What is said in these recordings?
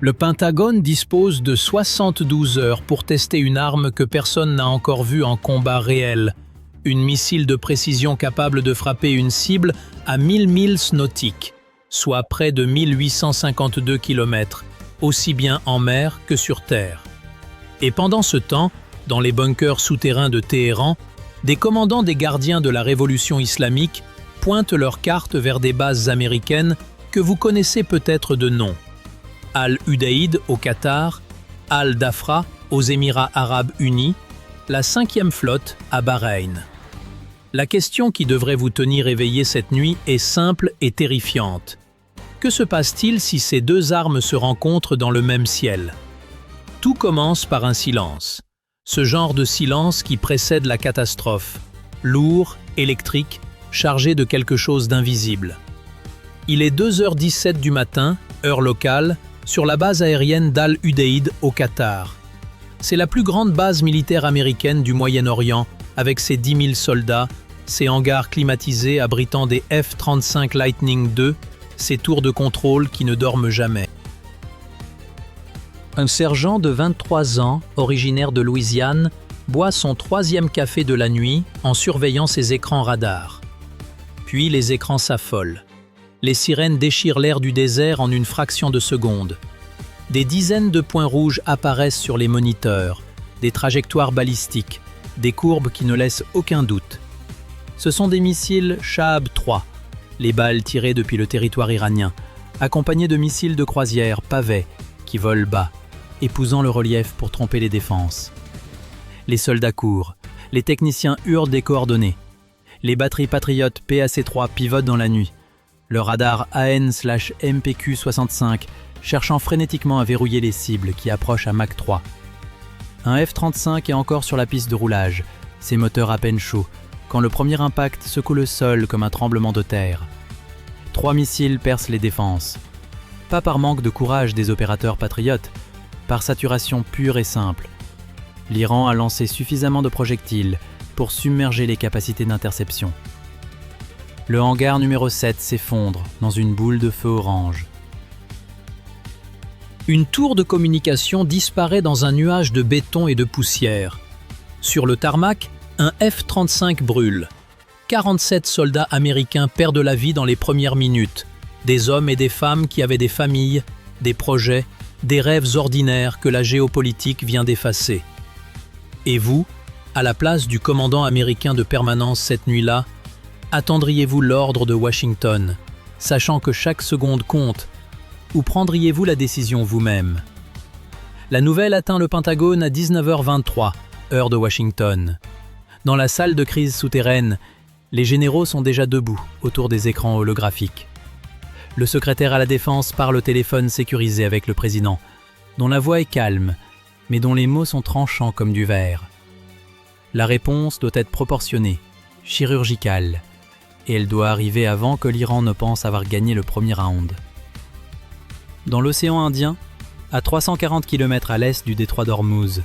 Le Pentagone dispose de 72 heures pour tester une arme que personne n'a encore vue en combat réel. Une missile de précision capable de frapper une cible à 1000 milles nautiques, soit près de 1852 km, aussi bien en mer que sur terre. Et pendant ce temps, dans les bunkers souterrains de Téhéran, des commandants des gardiens de la révolution islamique pointent leurs cartes vers des bases américaines que vous connaissez peut-être de nom. Al-Udeid au Qatar, Al-Dhafra aux Émirats arabes unis, la 5e flotte à Bahreïn. La question qui devrait vous tenir éveillé cette nuit est simple et terrifiante. Que se passe-t-il si ces deux armes se rencontrent dans le même ciel? Tout commence par un silence. Ce genre de silence qui précède la catastrophe, lourd, électrique, chargé de quelque chose d'invisible. Il est 2h17 du matin, heure locale, sur la base aérienne d'Al-Udeid au Qatar. C'est la plus grande base militaire américaine du Moyen-Orient, avec ses 10 000 soldats, ses hangars climatisés abritant des F-35 Lightning II, ses tours de contrôle qui ne dorment jamais. Un sergent de 23 ans, originaire de Louisiane, boit son 3e café de la nuit en surveillant ses écrans radars. Puis les écrans s'affolent. Les sirènes déchirent l'air du désert en une fraction de seconde. Des dizaines de points rouges apparaissent sur les moniteurs, des trajectoires balistiques, des courbes qui ne laissent aucun doute. Ce sont des missiles Shahab-3, les balles tirées depuis le territoire iranien, accompagnées de missiles de croisière pavets qui volent bas, épousant le relief pour tromper les défenses. Les soldats courent, les techniciens hurlent des coordonnées. Les batteries patriotes PAC-3 pivotent dans la nuit. Le radar AN/MPQ-65 cherchant frénétiquement à verrouiller les cibles qui approchent à Mach 3. Un F-35 est encore sur la piste de roulage, ses moteurs à peine chauds, quand le premier impact secoue le sol comme un tremblement de terre. 3 missiles percent les défenses. Pas par manque de courage des opérateurs patriotes, par saturation pure et simple. L'Iran a lancé suffisamment de projectiles pour submerger les capacités d'interception. Le hangar numéro 7 s'effondre dans une boule de feu orange. Une tour de communication disparaît dans un nuage de béton et de poussière. Sur le tarmac, un F-35 brûle. 47 soldats américains perdent la vie dans les premières minutes. Des hommes et des femmes qui avaient des familles, des projets, des rêves ordinaires que la géopolitique vient d'effacer. Et vous, à la place du commandant américain de permanence cette nuit-là, attendriez-vous l'ordre de Washington, sachant que chaque seconde compte, ou prendriez-vous la décision vous-même? La nouvelle atteint le Pentagone à 19h23, heure de Washington. Dans la salle de crise souterraine, les généraux sont déjà debout autour des écrans holographiques. Le secrétaire à la Défense parle au téléphone sécurisé avec le président, dont la voix est calme, mais dont les mots sont tranchants comme du verre. La réponse doit être proportionnée, chirurgicale, et elle doit arriver avant que l'Iran ne pense avoir gagné le premier round. Dans l'océan Indien, à 340 km à l'est du détroit d'Ormuz,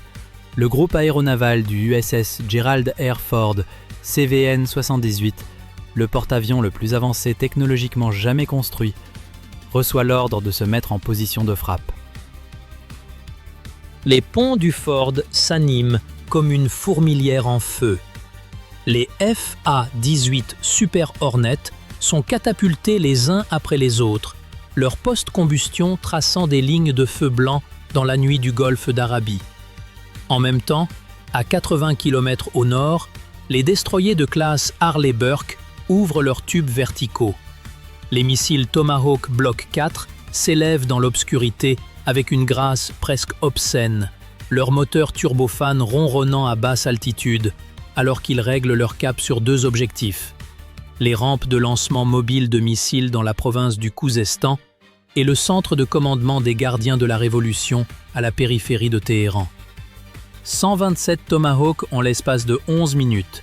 le groupe aéronaval du USS Gerald R. Ford, CVN-78, le porte-avions le plus avancé technologiquement jamais construit, reçoit l'ordre de se mettre en position de frappe. Les ponts du Ford s'animent comme une fourmilière en feu. Les FA-18 Super Hornet sont catapultés les uns après les autres, leur post-combustion traçant des lignes de feu blanc dans la nuit du golfe d'Arabie. En même temps, à 80 km au nord, les destroyers de classe Harley-Burke ouvrent leurs tubes verticaux. Les missiles Tomahawk Block 4 s'élèvent dans l'obscurité avec une grâce presque obscène, leurs moteurs turbofans ronronnant à basse altitude, alors qu'ils règlent leur cap sur 2 objectifs, les rampes de lancement mobile de missiles dans la province du Khouzestan et le centre de commandement des gardiens de la Révolution à la périphérie de Téhéran. 127 Tomahawk en l'espace de 11 minutes.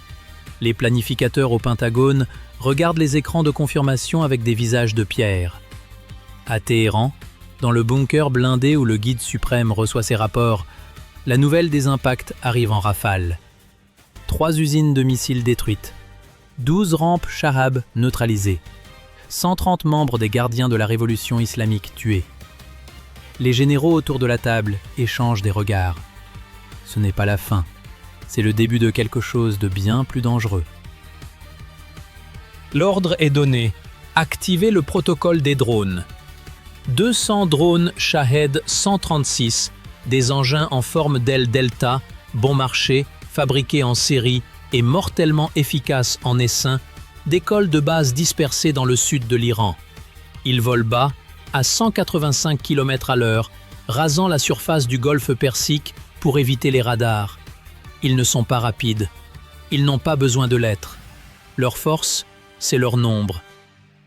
Les planificateurs au Pentagone regardent les écrans de confirmation avec des visages de pierre. À Téhéran, dans le bunker blindé où le guide suprême reçoit ses rapports, la nouvelle des impacts arrive en rafale. 3 usines de missiles détruites, 12 rampes Shahab neutralisées, 130 membres des gardiens de la révolution islamique tués. Les généraux autour de la table échangent des regards. Ce n'est pas la fin, c'est le début de quelque chose de bien plus dangereux. L'ordre est donné. Activez le protocole des drones. 200 drones Shahed 136, des engins en forme d'aile delta, bon marché, fabriqués en série et mortellement efficaces en essaim, décollent de bases dispersées dans le sud de l'Iran. Ils volent bas, à 185 km/h, rasant la surface du golfe Persique pour éviter les radars. Ils ne sont pas rapides. Ils n'ont pas besoin de l'être. Leur force, c'est leur nombre.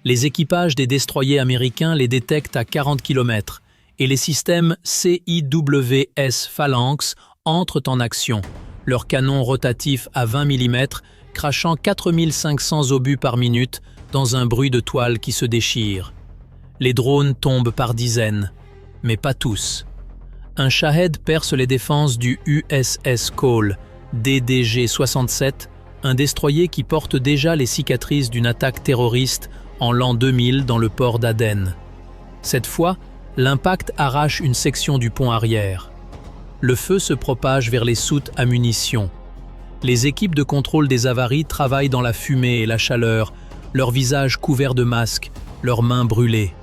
Les équipages des destroyers américains les détectent à 40 km et les systèmes CIWS Phalanx entrent en action, leurs canons rotatifs à 20 mm crachant 4500 obus par minute dans un bruit de toile qui se déchire. Les drones tombent par dizaines, mais pas tous. Un Shahed perce les défenses du USS Cole, DDG-67, un destroyer qui porte déjà les cicatrices d'une attaque terroriste en l'an 2000 dans le port d'Aden. Cette fois, l'impact arrache une section du pont arrière. Le feu se propage vers les soutes à munitions. Les équipes de contrôle des avaries travaillent dans la fumée et la chaleur, leurs visages couverts de masques, leurs mains brûlées.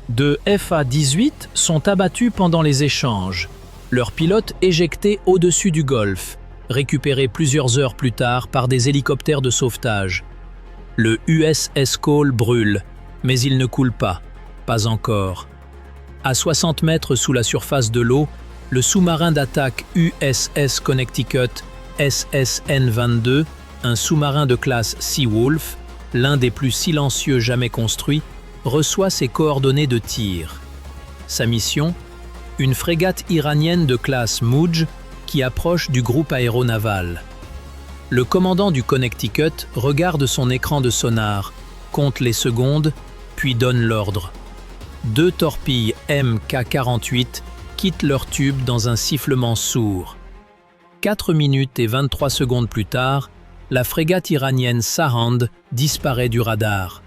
Deux FA-18 sont abattus pendant les échanges, leurs pilotes éjectés au-dessus du golfe, récupérés plusieurs heures plus tard par des hélicoptères de sauvetage. Le USS Cole brûle, mais il ne coule pas encore. À 60 mètres sous la surface de l'eau, le sous-marin d'attaque USS Connecticut SSN-22, un sous-marin de classe Seawolf, l'un des plus silencieux jamais construits, reçoit ses coordonnées de tir. Sa mission ? Une frégate iranienne de classe Mouj qui approche du groupe aéronaval. Le commandant du Connecticut regarde son écran de sonar, compte les secondes, puis donne l'ordre. 2 torpilles Mk-48 quittent leur tube dans un sifflement sourd. 4 minutes et 23 secondes plus tard, la frégate iranienne Sahand disparaît du radar.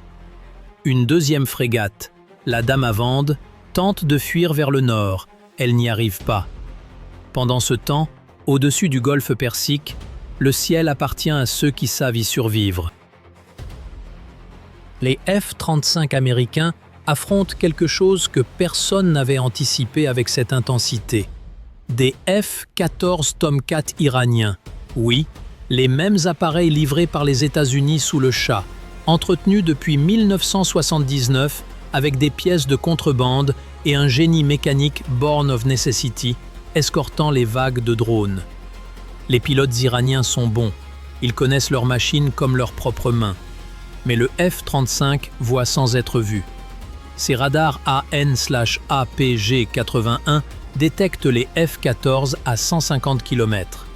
Une deuxième frégate, la Damavand, tente de fuir vers le nord. Elle n'y arrive pas. Pendant ce temps, au-dessus du golfe Persique, le ciel appartient à ceux qui savent y survivre. Les F-35 américains affrontent quelque chose que personne n'avait anticipé avec cette intensité. Des F-14 Tomcat iraniens. Oui, les mêmes appareils livrés par les États-Unis sous le Shah, entretenus depuis 1979 avec des pièces de contrebande et un génie mécanique born of necessity, escortant les vagues de drones. Les pilotes iraniens sont bons, ils connaissent leurs machines comme leurs propres mains. Mais le F-35 voit sans être vu. Ses radars AN/APG-81 détectent les F-14 à 150 km.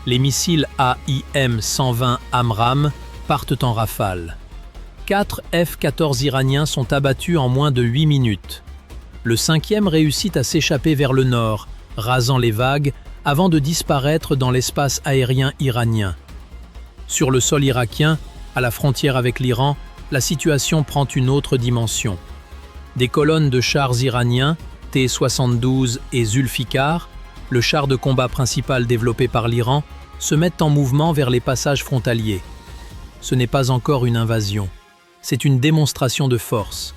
Les missiles AIM-120 AMRAAM partent en rafale. 4 F-14 iraniens sont abattus en moins de 8 minutes. Le 5e réussit à s'échapper vers le nord, rasant les vagues, avant de disparaître dans l'espace aérien iranien. Sur le sol irakien, à la frontière avec l'Iran, la situation prend une autre dimension. Des colonnes de chars iraniens, T-72 et Zulfikar, le char de combat principal développé par l'Iran, se mettent en mouvement vers les passages frontaliers. Ce n'est pas encore une invasion, c'est une démonstration de force,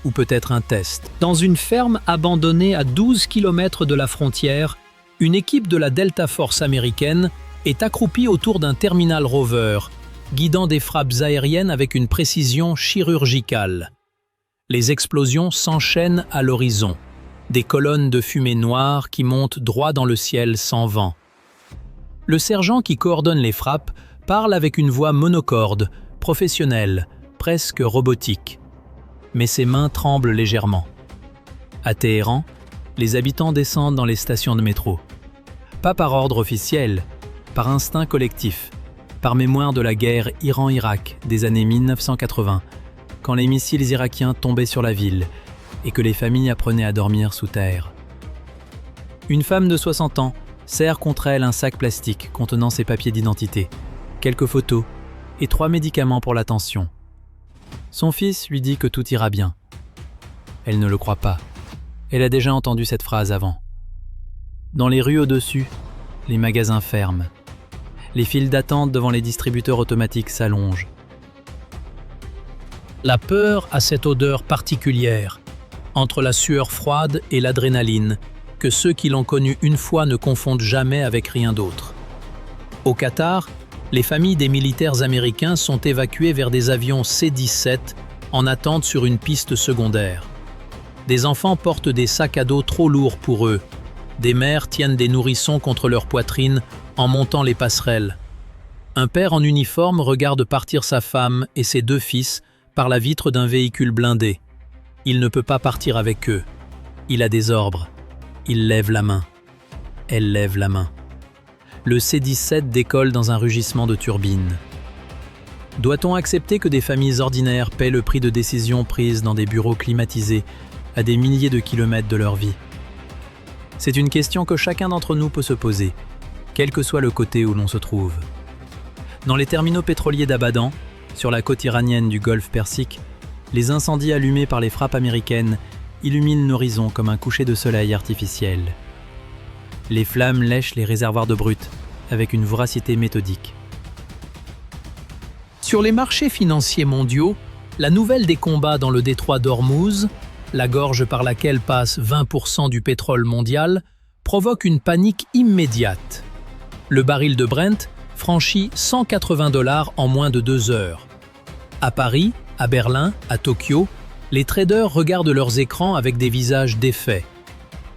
ou peut-être un test. Dans une ferme abandonnée à 12 km de la frontière, une équipe de la Delta Force américaine est accroupie autour d'un terminal rover, guidant des frappes aériennes avec une précision chirurgicale. Les explosions s'enchaînent à l'horizon, des colonnes de fumée noire qui montent droit dans le ciel sans vent. Le sergent qui coordonne les frappes parle avec une voix monocorde, professionnelle, presque robotique. Mais ses mains tremblent légèrement. À Téhéran, les habitants descendent dans les stations de métro. Pas par ordre officiel, par instinct collectif, par mémoire de la guerre Iran-Irak des années 1980, quand les missiles irakiens tombaient sur la ville et que les familles apprenaient à dormir sous terre. Une femme de 60 ans serre contre elle un sac plastique contenant ses papiers d'identité, quelques photos et 3 médicaments pour la tension. Son fils lui dit que tout ira bien. Elle ne le croit pas. Elle a déjà entendu cette phrase avant. Dans les rues au-dessus, les magasins ferment. Les files d'attente devant les distributeurs automatiques s'allongent. La peur a cette odeur particulière, entre la sueur froide et l'adrénaline, que ceux qui l'ont connue une fois ne confondent jamais avec rien d'autre. Au Qatar, les familles des militaires américains sont évacuées vers des avions C-17 en attente sur une piste secondaire. Des enfants portent des sacs à dos trop lourds pour eux. Des mères tiennent des nourrissons contre leur poitrine en montant les passerelles. Un père en uniforme regarde partir sa femme et ses 2 fils par la vitre d'un véhicule blindé. Il ne peut pas partir avec eux. Il a des ordres. Il lève la main. Elle lève la main. Le C-17 décolle dans un rugissement de turbine. Doit-on accepter que des familles ordinaires paient le prix de décisions prises dans des bureaux climatisés à des milliers de kilomètres de leur vie? C'est une question que chacun d'entre nous peut se poser, quel que soit le côté où l'on se trouve. Dans les terminaux pétroliers d'Abadan, sur la côte iranienne du golfe Persique, les incendies allumés par les frappes américaines illuminent l'horizon comme un coucher de soleil artificiel. Les flammes lèchent les réservoirs de brut avec une voracité méthodique. Sur les marchés financiers mondiaux, la nouvelle des combats dans le détroit d'Ormuz, la gorge par laquelle passe 20% du pétrole mondial, provoque une panique immédiate. Le baril de Brent franchit 180 $ en moins de 2 heures. À Paris, à Berlin, à Tokyo, les traders regardent leurs écrans avec des visages défaits.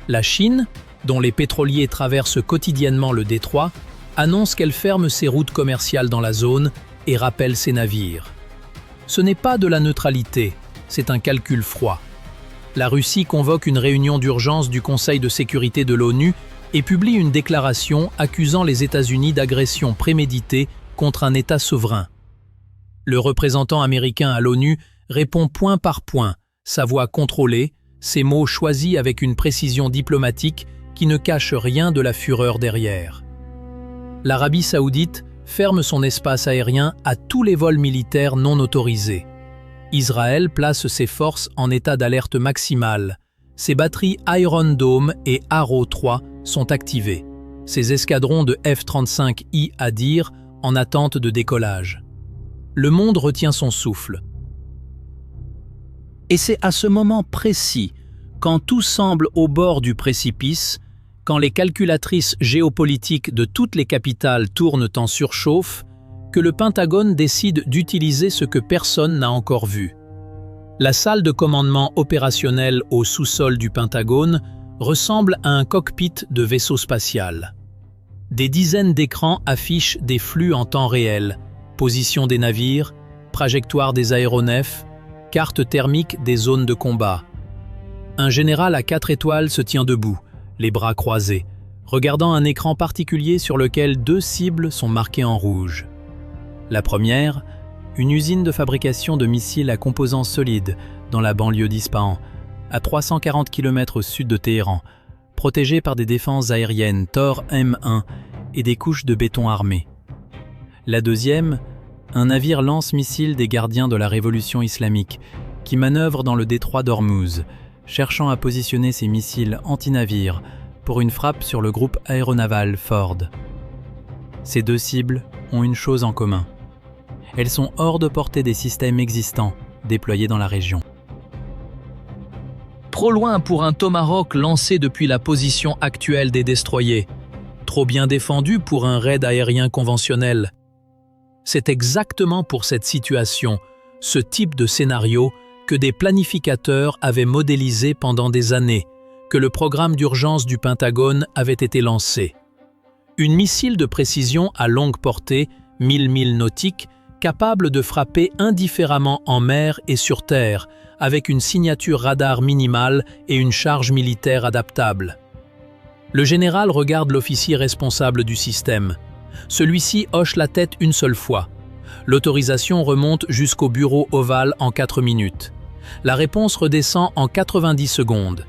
La Chine, dont les pétroliers traversent quotidiennement le détroit, annonce qu'elle ferme ses routes commerciales dans la zone et rappelle ses navires. Ce n'est pas de la neutralité, c'est un calcul froid. La Russie convoque une réunion d'urgence du Conseil de sécurité de l'ONU et publie une déclaration accusant les États-Unis d'agression préméditée contre un État souverain. Le représentant américain à l'ONU répond point par point, sa voix contrôlée, ses mots choisis avec une précision diplomatique qui ne cache rien de la fureur derrière. L'Arabie saoudite ferme son espace aérien à tous les vols militaires non autorisés. Israël place ses forces en état d'alerte maximale. Ses batteries Iron Dome et Arrow 3 sont activées. Ses escadrons de F-35I Adir en attente de décollage. Le monde retient son souffle. Et c'est à ce moment précis, quand tout semble au bord du précipice, quand les calculatrices géopolitiques de toutes les capitales tournent en surchauffe, que le Pentagone décide d'utiliser ce que personne n'a encore vu. La salle de commandement opérationnel au sous-sol du Pentagone ressemble à un cockpit de vaisseau spatial. Des dizaines d'écrans affichent des flux en temps réel, position des navires, trajectoire des aéronefs, carte thermique des zones de combat. Un général à 4 étoiles se tient debout, les bras croisés, regardant un écran particulier sur lequel 2 cibles sont marquées en rouge. La première, une usine de fabrication de missiles à composants solides dans la banlieue d'Ispahan, à 340 km au sud de Téhéran, protégée par des défenses aériennes Tor M1 et des couches de béton armé. La deuxième, un navire lance-missile des gardiens de la révolution islamique, qui manœuvre dans le détroit d'Ormuz, cherchant à positionner ses missiles anti-navires pour une frappe sur le groupe aéronaval Ford. Ces 2 cibles ont une chose en commun. Elles sont hors de portée des systèmes existants déployés dans la région. Trop loin pour un Tomahawk lancé depuis la position actuelle des destroyers. Trop bien défendu pour un raid aérien conventionnel. C'est exactement pour cette situation, ce type de scénario, que des planificateurs avaient modélisé pendant des années, que le programme d'urgence du Pentagone avait été lancé. Une missile de précision à longue portée, 1000 milles nautiques, capable de frapper indifféremment en mer et sur terre, avec une signature radar minimale et une charge militaire adaptable. Le général regarde l'officier responsable du système. Celui-ci hoche la tête une seule fois. L'autorisation remonte jusqu'au bureau ovale en 4 minutes. La réponse redescend en 90 secondes.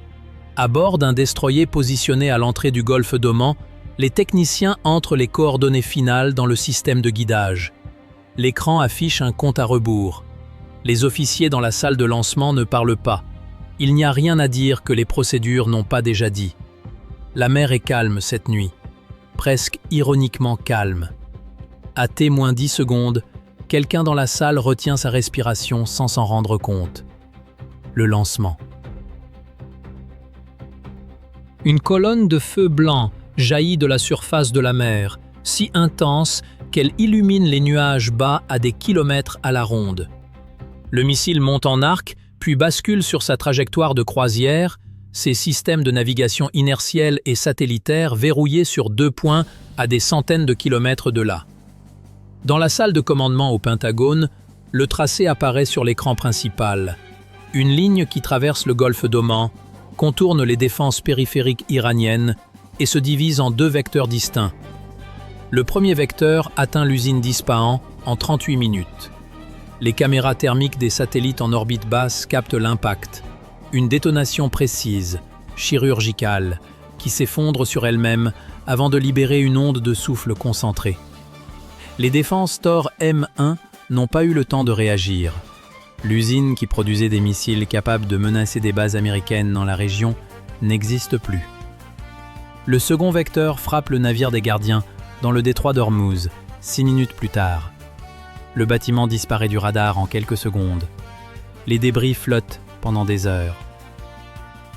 À bord d'un destroyer positionné à l'entrée du golfe d'Oman, les techniciens entrent les coordonnées finales dans le système de guidage. L'écran affiche un compte à rebours. Les officiers dans la salle de lancement ne parlent pas. Il n'y a rien à dire que les procédures n'ont pas déjà dit. La mer est calme cette nuit, presque ironiquement calme. À T-10 secondes, quelqu'un dans la salle retient sa respiration sans s'en rendre compte. Le lancement. Une colonne de feu blanc jaillit de la surface de la mer, si intense qu'elle illumine les nuages bas à des kilomètres à la ronde. Le missile monte en arc, puis bascule sur sa trajectoire de croisière, ses systèmes de navigation inertielle et satellitaire verrouillés sur 2 points à des centaines de kilomètres de là. Dans la salle de commandement au Pentagone, le tracé apparaît sur l'écran principal. Une ligne qui traverse le golfe d'Oman, contourne les défenses périphériques iraniennes et se divise en 2 vecteurs distincts. Le premier vecteur atteint l'usine d'Ispahan en 38 minutes. Les caméras thermiques des satellites en orbite basse captent l'impact. Une détonation précise, chirurgicale, qui s'effondre sur elle-même avant de libérer une onde de souffle concentré. Les défenses Thor M1 n'ont pas eu le temps de réagir. L'usine qui produisait des missiles capables de menacer des bases américaines dans la région n'existe plus. Le second vecteur frappe le navire des gardiens dans le détroit d'Ormuz, 6 minutes plus tard. Le bâtiment disparaît du radar en quelques secondes. Les débris flottent pendant des heures.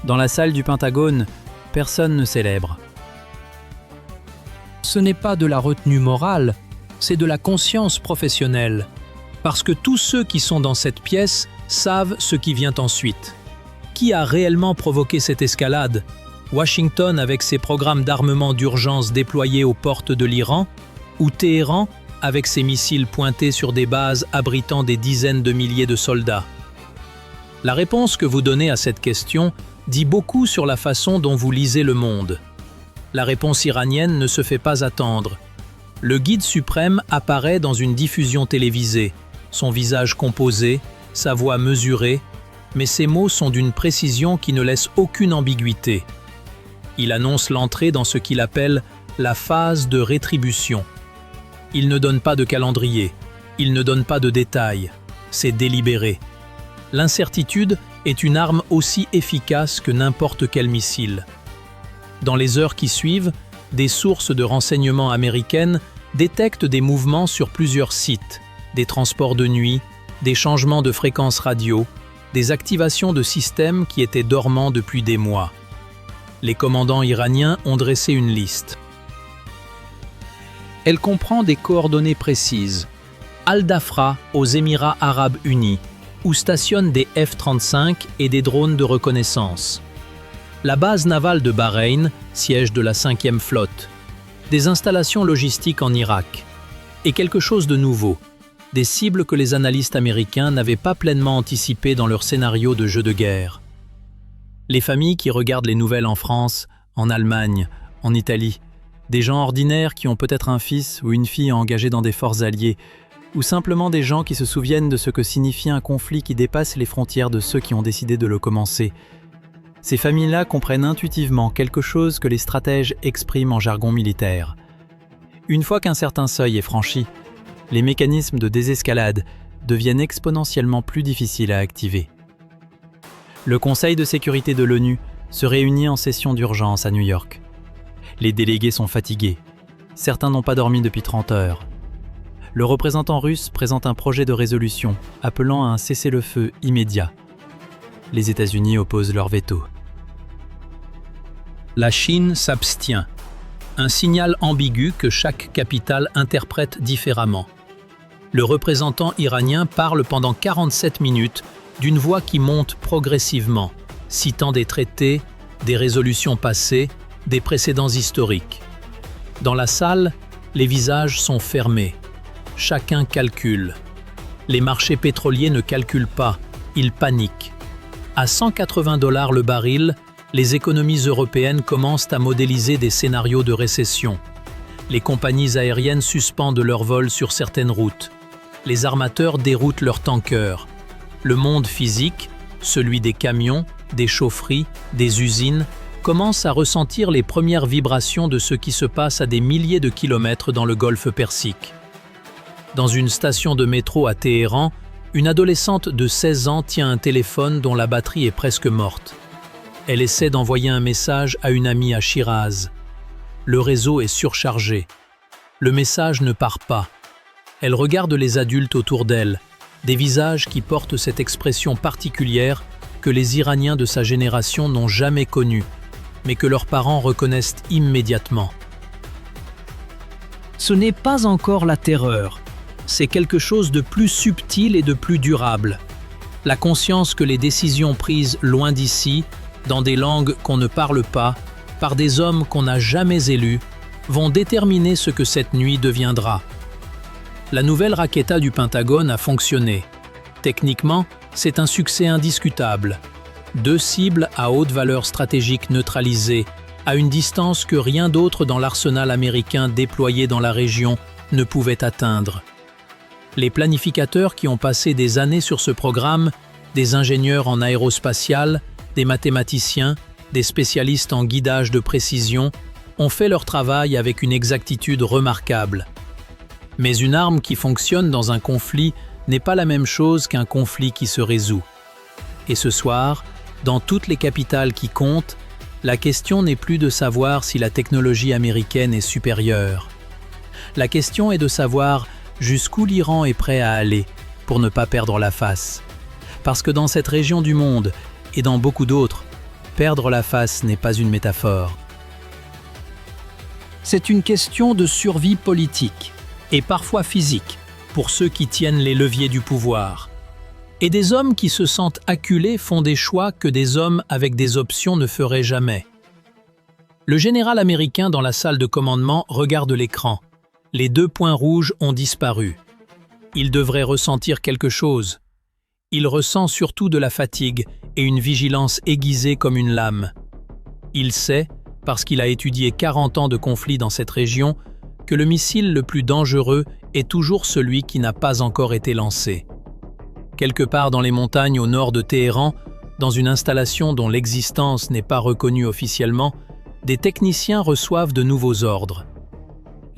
Dans la salle du Pentagone, personne ne célèbre. Ce n'est pas de la retenue morale, c'est de la conscience professionnelle. Parce que tous ceux qui sont dans cette pièce savent ce qui vient ensuite. Qui a réellement provoqué cette escalade ? Washington avec ses programmes d'armement d'urgence déployés aux portes de l'Iran, ou Téhéran avec ses missiles pointés sur des bases abritant des dizaines de milliers de soldats? La réponse que vous donnez à cette question dit beaucoup sur la façon dont vous lisez le monde. La réponse iranienne ne se fait pas attendre. Le guide suprême apparaît dans une diffusion télévisée, son visage composé, sa voix mesurée, mais ses mots sont d'une précision qui ne laisse aucune ambiguïté. Il annonce l'entrée dans ce qu'il appelle la phase de rétribution. Il ne donne pas de calendrier, il ne donne pas de détails, c'est délibéré. L'incertitude est une arme aussi efficace que n'importe quel missile. Dans les heures qui suivent, des sources de renseignement américaines détectent des mouvements sur plusieurs sites, des transports de nuit, des changements de fréquence radio, des activations de systèmes qui étaient dormants depuis des mois. Les commandants iraniens ont dressé une liste. Elle comprend des coordonnées précises. Al-Dhafra aux Émirats arabes unis, où stationnent des F-35 et des drones de reconnaissance. La base navale de Bahreïn, siège de la 5e flotte. Des installations logistiques en Irak. Et quelque chose de nouveau, des cibles que les analystes américains n'avaient pas pleinement anticipées dans leur scénario de jeu de guerre. Les familles qui regardent les nouvelles en France, en Allemagne, en Italie, des gens ordinaires qui ont peut-être un fils ou une fille engagés dans des forces alliées, ou simplement des gens qui se souviennent de ce que signifie un conflit qui dépasse les frontières de ceux qui ont décidé de le commencer. Ces familles-là comprennent intuitivement quelque chose que les stratèges expriment en jargon militaire. Une fois qu'un certain seuil est franchi, les mécanismes de désescalade deviennent exponentiellement plus difficiles à activer. Le Conseil de sécurité de l'ONU se réunit en session d'urgence à New York. Les délégués sont fatigués. Certains n'ont pas dormi depuis 30 heures. Le représentant russe présente un projet de résolution appelant à un cessez-le-feu immédiat. Les États-Unis opposent leur veto. La Chine s'abstient. Un signal ambigu que chaque capitale interprète différemment. Le représentant iranien parle pendant 47 minutes d'une voix qui monte progressivement, citant des traités, des résolutions passées, des précédents historiques. Dans la salle, les visages sont fermés. Chacun calcule. Les marchés pétroliers ne calculent pas, ils paniquent. À $180 le baril, les économies européennes commencent à modéliser des scénarios de récession. Les compagnies aériennes suspendent leurs vols sur certaines routes. Les armateurs déroutent leurs tankers. Le monde physique, celui des camions, des chaufferies, des usines, commence à ressentir les premières vibrations de ce qui se passe à des milliers de kilomètres dans le golfe Persique. Dans une station de métro à Téhéran, Une adolescente de 16 ans tient un téléphone dont la batterie est presque morte. Elle essaie d'envoyer un message à une amie à Shiraz. Le réseau est surchargé. Le message ne part pas. Elle regarde les adultes autour d'elle, des visages qui portent cette expression particulière que les Iraniens de sa génération n'ont jamais connue, mais que leurs parents reconnaissent immédiatement. Ce n'est pas encore la terreur, c'est quelque chose de plus subtil et de plus durable. La conscience que les décisions prises loin d'ici, dans des langues qu'on ne parle pas, par des hommes qu'on n'a jamais élus, vont déterminer ce que cette nuit deviendra. La nouvelle Raqaita du Pentagone a fonctionné. Techniquement, c'est un succès indiscutable. 2 cibles à haute valeur stratégique neutralisées, à une distance que rien d'autre dans l'arsenal américain déployé dans la région ne pouvait atteindre. Les planificateurs qui ont passé des années sur ce programme, des ingénieurs en aérospatial, des mathématiciens, des spécialistes en guidage de précision, ont fait leur travail avec une exactitude remarquable. Mais une arme qui fonctionne dans un conflit n'est pas la même chose qu'un conflit qui se résout. Et ce soir, dans toutes les capitales qui comptent, la question n'est plus de savoir si la technologie américaine est supérieure. La question est de savoir jusqu'où l'Iran est prêt à aller pour ne pas perdre la face. Parce que dans cette région du monde, et dans beaucoup d'autres, perdre la face n'est pas une métaphore. C'est une question de survie politique, et parfois physique, pour ceux qui tiennent les leviers du pouvoir. Et des hommes qui se sentent acculés font des choix que des hommes avec des options ne feraient jamais. Le général américain dans la salle de commandement regarde l'écran. Les 2 points rouges ont disparu. Il devrait ressentir quelque chose. Il ressent surtout de la fatigue et une vigilance aiguisée comme une lame. Il sait, parce qu'il a étudié 40 ans de conflit dans cette région, que le missile le plus dangereux est toujours celui qui n'a pas encore été lancé. Quelque part dans les montagnes au nord de Téhéran, dans une installation dont l'existence n'est pas reconnue officiellement, des techniciens reçoivent de nouveaux ordres.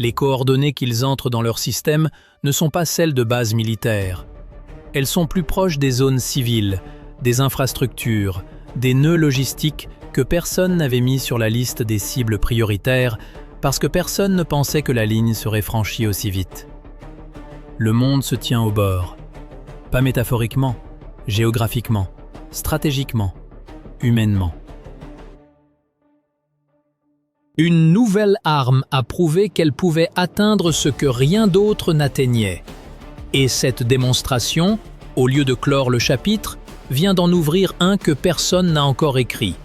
Les coordonnées qu'ils entrent dans leur système ne sont pas celles de bases militaires. Elles sont plus proches des zones civiles, des infrastructures, des nœuds logistiques que personne n'avait mis sur la liste des cibles prioritaires parce que personne ne pensait que la ligne serait franchie aussi vite. Le monde se tient au bord. Pas métaphoriquement, géographiquement, stratégiquement, humainement. Une nouvelle arme a prouvé qu'elle pouvait atteindre ce que rien d'autre n'atteignait. Et cette démonstration, au lieu de clore le chapitre, vient d'en ouvrir un que personne n'a encore écrit.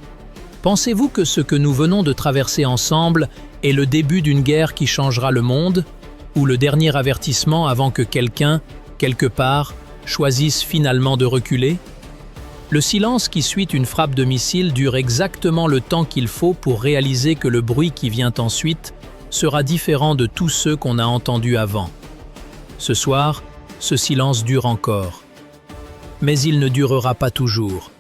Pensez-vous que ce que nous venons de traverser ensemble est le début d'une guerre qui changera le monde, ou le dernier avertissement avant que quelqu'un, quelque part, choisissent finalement de reculer? Le silence qui suit une frappe de missile dure exactement le temps qu'il faut pour réaliser que le bruit qui vient ensuite sera différent de tous ceux qu'on a entendus avant. Ce soir, ce silence dure encore. Mais il ne durera pas toujours.